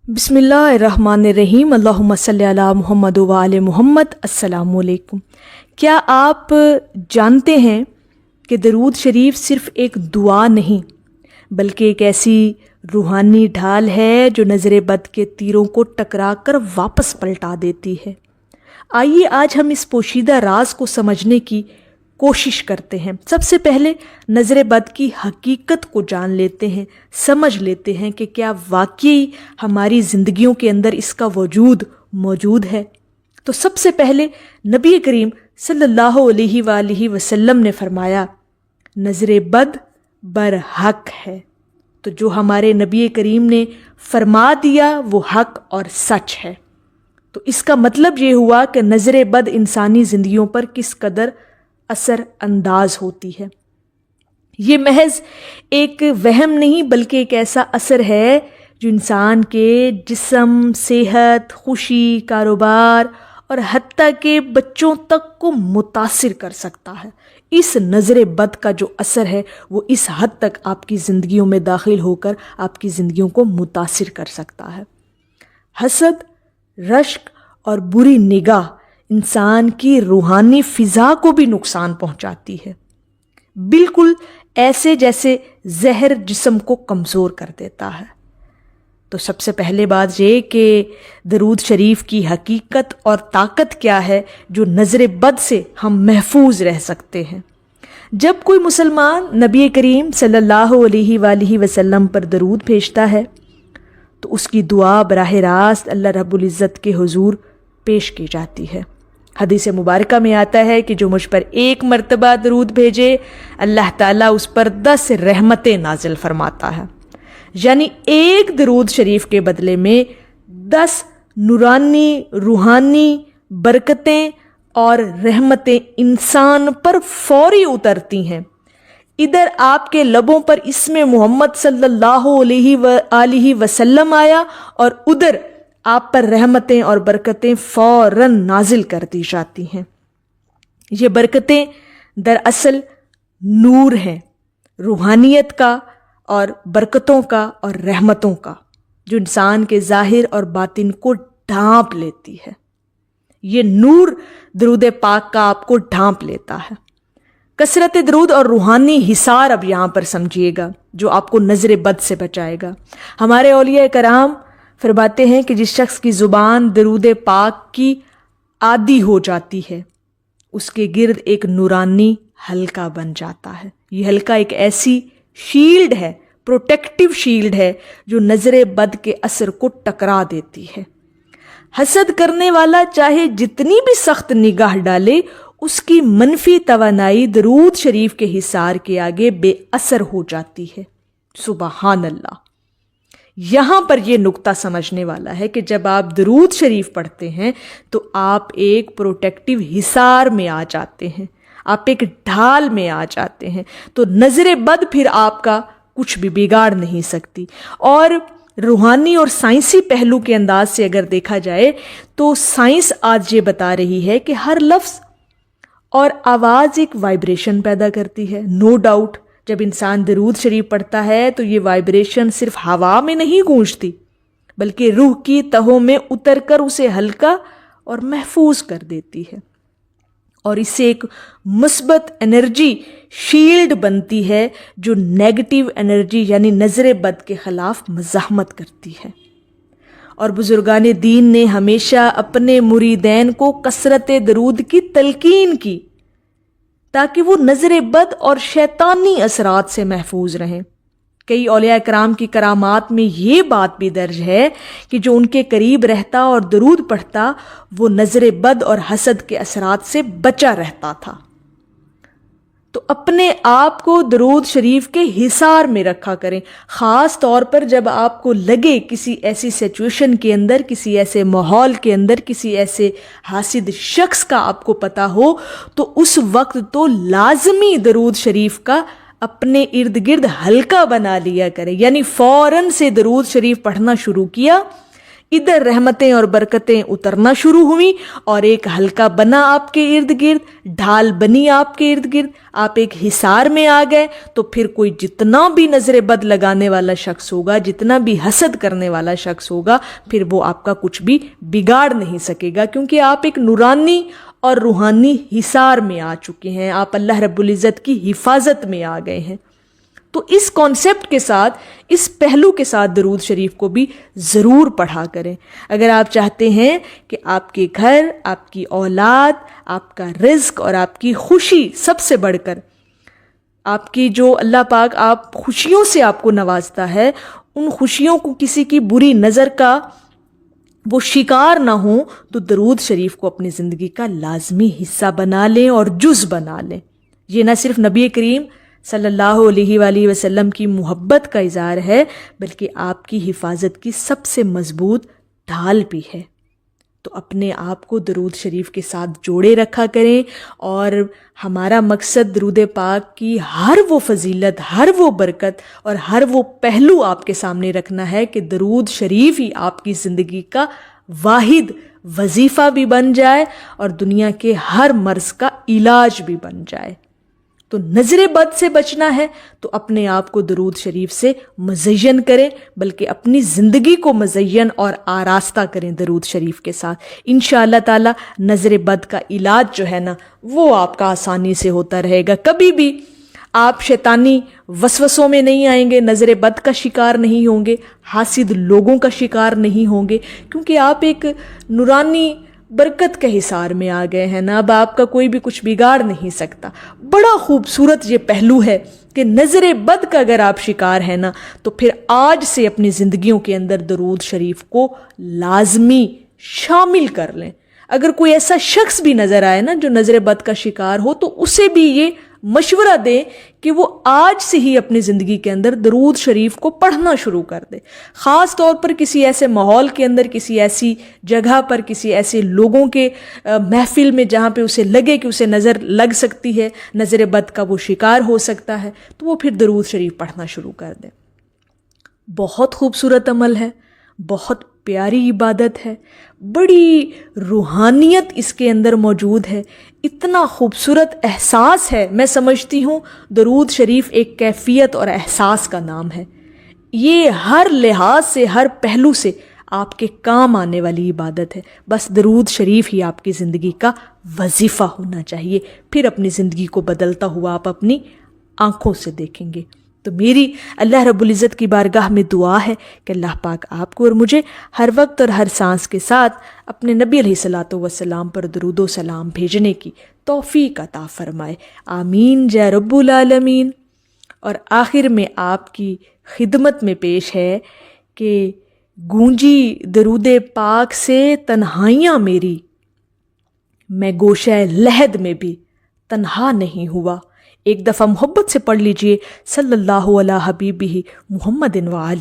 بسم اللہ الرحمن الرحیم، اللہم صلی علی محمد و آل محمد۔ السلام علیکم۔ کیا آپ جانتے ہیں کہ درود شریف صرف ایک دعا نہیں بلکہ ایک ایسی روحانی ڈھال ہے جو نظر بد کے تیروں کو ٹکرا کر واپس پلٹا دیتی ہے؟ آئیے آج ہم اس پوشیدہ راز کو سمجھنے کی کوشش کرتے ہیں۔ سب سے پہلے نظر بد کی حقیقت کو جان لیتے ہیں، سمجھ لیتے ہیں کہ کیا واقعی ہماری زندگیوں کے اندر اس کا وجود موجود ہے۔ تو سب سے پہلے نبی کریم صلی اللہ علیہ وآلہ وسلم نے فرمایا نظر بد برحق ہے۔ تو جو ہمارے نبی کریم نے فرما دیا وہ حق اور سچ ہے۔ تو اس کا مطلب یہ ہوا کہ نظر بد انسانی زندگیوں پر کس قدر اثر انداز ہوتی ہے۔ یہ محض ایک وہم نہیں بلکہ ایک ایسا اثر ہے جو انسان کے جسم، صحت، خوشی، کاروبار اور حتیٰ کہ بچوں تک کو متاثر کر سکتا ہے۔ اس نظر بد کا جو اثر ہے وہ اس حد تک آپ کی زندگیوں میں داخل ہو کر آپ کی زندگیوں کو متاثر کر سکتا ہے۔ حسد، رشک اور بری نگاہ انسان کی روحانی فضا کو بھی نقصان پہنچاتی ہے، بالکل ایسے جیسے زہر جسم کو کمزور کر دیتا ہے۔ تو سب سے پہلے بات یہ کہ درود شریف کی حقیقت اور طاقت کیا ہے جو نظر بد سے ہم محفوظ رہ سکتے ہیں۔ جب کوئی مسلمان نبی کریم صلی اللہ علیہ وآلہ وسلم پر درود بھیجتا ہے تو اس کی دعا براہ راست اللہ رب العزت کے حضور پیش کی جاتی ہے۔ حدیث مبارکہ میں آتا ہے کہ جو مجھ پر ایک مرتبہ درود بھیجے اللہ تعالیٰ اس پر 10 رحمتیں نازل فرماتا ہے، یعنی ایک درود شریف کے بدلے میں 10 نورانی روحانی برکتیں اور رحمتیں انسان پر فوری اترتی ہیں۔ ادھر آپ کے لبوں پر اسم محمد صلی اللہ علیہ وآلہ وسلم آیا اور ادھر آپ پر رحمتیں اور برکتیں فوراً نازل کر دی جاتی ہیں۔ یہ برکتیں دراصل نور ہیں، روحانیت کا اور برکتوں کا اور رحمتوں کا، جو انسان کے ظاہر اور باطن کو ڈھانپ لیتی ہے۔ یہ نور درود پاک کا آپ کو ڈھانپ لیتا ہے۔ کثرت درود اور روحانی حصار اب یہاں پر سمجھیے گا جو آپ کو نظر بد سے بچائے گا۔ ہمارے اولیاء کرام فرماتے ہیں کہ جس شخص کی زبان درود پاک کی عادی ہو جاتی ہے اس کے گرد ایک نورانی حلقہ بن جاتا ہے۔ یہ حلقہ ایک ایسی شیلڈ ہے، پروٹیکٹیو شیلڈ ہے جو نظر بد کے اثر کو ٹکرا دیتی ہے۔ حسد کرنے والا چاہے جتنی بھی سخت نگاہ ڈالے اس کی منفی توانائی درود شریف کے حصار کے آگے بے اثر ہو جاتی ہے۔ سبحان اللہ۔ یہاں پر یہ نقطہ سمجھنے والا ہے کہ جب آپ درود شریف پڑھتے ہیں تو آپ ایک پروٹیکٹیو حصار میں آ جاتے ہیں، آپ ایک ڈھال میں آ جاتے ہیں، تو نظر بد پھر آپ کا کچھ بھی بگاڑ نہیں سکتی۔ اور روحانی اور سائنسی پہلو کے انداز سے اگر دیکھا جائے تو سائنس آج یہ بتا رہی ہے کہ ہر لفظ اور آواز ایک وائبریشن پیدا کرتی ہے۔ نو ڈاؤٹ جب انسان درود شریف پڑھتا ہے تو یہ وائبریشن صرف ہوا میں نہیں گونجتی بلکہ روح کی تہوں میں اتر کر اسے ہلکا اور محفوظ کر دیتی ہے، اور اس سے ایک مثبت انرجی شیلڈ بنتی ہے جو نیگیٹو انرجی یعنی نظر بد کے خلاف مزاحمت کرتی ہے۔ اور بزرگان دین نے ہمیشہ اپنے مریدین کو کثرت درود کی تلقین کی تاکہ وہ نظر بد اور شیطانی اثرات سے محفوظ رہیں۔ کئی اولیاء کرام کی کرامات میں یہ بات بھی درج ہے کہ جو ان کے قریب رہتا اور درود پڑھتا وہ نظر بد اور حسد کے اثرات سے بچا رہتا تھا۔ تو اپنے آپ کو درود شریف کے حصار میں رکھا کریں، خاص طور پر جب آپ کو لگے کسی ایسی سچویشن کے اندر، کسی ایسے ماحول کے اندر، کسی ایسے حاسد شخص کا آپ کو پتہ ہو تو اس وقت تو لازمی درود شریف کا اپنے ارد گرد حلقہ بنا لیا کرے، یعنی فوراً سے درود شریف پڑھنا شروع کیا ادھر رحمتیں اور برکتیں اترنا شروع ہوئیں اور ایک حلقہ بنا آپ کے ارد گرد، ڈھال بنی آپ کے ارد گرد، آپ ایک حصار میں آ گئے، تو پھر کوئی جتنا بھی نظر بد لگانے والا شخص ہوگا، جتنا بھی حسد کرنے والا شخص ہوگا، پھر وہ آپ کا کچھ بھی بگاڑ نہیں سکے گا، کیونکہ آپ ایک نورانی اور روحانی حصار میں آ چکے ہیں، آپ اللہ رب العزت کی حفاظت میں آ گئے ہیں۔ تو اس کانسیپٹ کے ساتھ، اس پہلو کے ساتھ درود شریف کو بھی ضرور پڑھا کریں۔ اگر آپ چاہتے ہیں کہ آپ کے گھر، آپ کی اولاد، آپ کا رزق اور آپ کی خوشی، سب سے بڑھ کر آپ کی جو اللہ پاک آپ خوشیوں سے آپ کو نوازتا ہے، ان خوشیوں کو کسی کی بری نظر کا وہ شکار نہ ہوں، تو درود شریف کو اپنی زندگی کا لازمی حصہ بنا لیں اور جز بنا لیں۔ یہ نہ صرف نبی کریم صلی اللہ علیہ وآلہ وسلم کی محبت کا اظہار ہے، بلکہ آپ کی حفاظت کی سب سے مضبوط ڈھال بھی ہے۔ تو اپنے آپ کو درود شریف کے ساتھ جوڑے رکھا کریں، اور ہمارا مقصد درود پاک کی ہر وہ فضیلت، ہر وہ برکت اور ہر وہ پہلو آپ کے سامنے رکھنا ہے کہ درود شریف ہی آپ کی زندگی کا واحد وظیفہ بھی بن جائے اور دنیا کے ہر مرض کا علاج بھی بن جائے۔ تو نظر بد سے بچنا ہے تو اپنے آپ کو درود شریف سے مزین کریں، بلکہ اپنی زندگی کو مزین اور آراستہ کریں درود شریف کے ساتھ۔ انشاءاللہ تعالی نظر بد کا علاج جو ہے نا، وہ آپ کا آسانی سے ہوتا رہے گا۔ کبھی بھی آپ شیطانی وسوسوں میں نہیں آئیں گے، نظر بد کا شکار نہیں ہوں گے، حاسد لوگوں کا شکار نہیں ہوں گے، کیونکہ آپ ایک نورانی برکت کے حصار میں آ گئے ہیں نا۔ اب آپ کا کوئی بھی کچھ بگاڑ نہیں سکتا۔ بڑا خوبصورت یہ پہلو ہے کہ نظر بد کا اگر آپ شکار ہیں نا، تو پھر آج سے اپنی زندگیوں کے اندر درود شریف کو لازمی شامل کر لیں۔ اگر کوئی ایسا شخص بھی نظر آئے نا جو نظر بد کا شکار ہو، تو اسے بھی یہ مشورہ دیں کہ وہ آج سے ہی اپنی زندگی کے اندر درود شریف کو پڑھنا شروع کر دے۔ خاص طور پر کسی ایسے ماحول کے اندر، کسی ایسی جگہ پر، کسی ایسے لوگوں کے محفل میں جہاں پہ اسے لگے کہ اسے نظر لگ سکتی ہے، نظر بد کا وہ شکار ہو سکتا ہے، تو وہ پھر درود شریف پڑھنا شروع کر دے۔ بہت خوبصورت عمل ہے، بہت پیاری عبادت ہے، بڑی روحانیت اس کے اندر موجود ہے، اتنا خوبصورت احساس ہے۔ میں سمجھتی ہوں درود شریف ایک کیفیت اور احساس کا نام ہے۔ یہ ہر لحاظ سے، ہر پہلو سے آپ کے کام آنے والی عبادت ہے۔ بس درود شریف ہی آپ کی زندگی کا وظیفہ ہونا چاہیے، پھر اپنی زندگی کو بدلتا ہوا آپ اپنی آنکھوں سے دیکھیں گے۔ تو میری اللہ رب العزت کی بارگاہ میں دعا ہے کہ اللہ پاک آپ کو اور مجھے ہر وقت اور ہر سانس کے ساتھ اپنے نبی علیہ الصلوۃ والسلام پر درود و سلام بھیجنے کی توفیق عطا فرمائے، آمین یا رب العالمین۔ اور آخر میں آپ کی خدمت میں پیش ہے کہ گونجی درود پاک سے تنہائیاں میری، میں گوشہ لحد میں بھی تنہا نہیں ہوا۔ ایک دفعہ محبت سے پڑھ لیجئے، صلی اللہ علی حبیبہ محمد و آلہ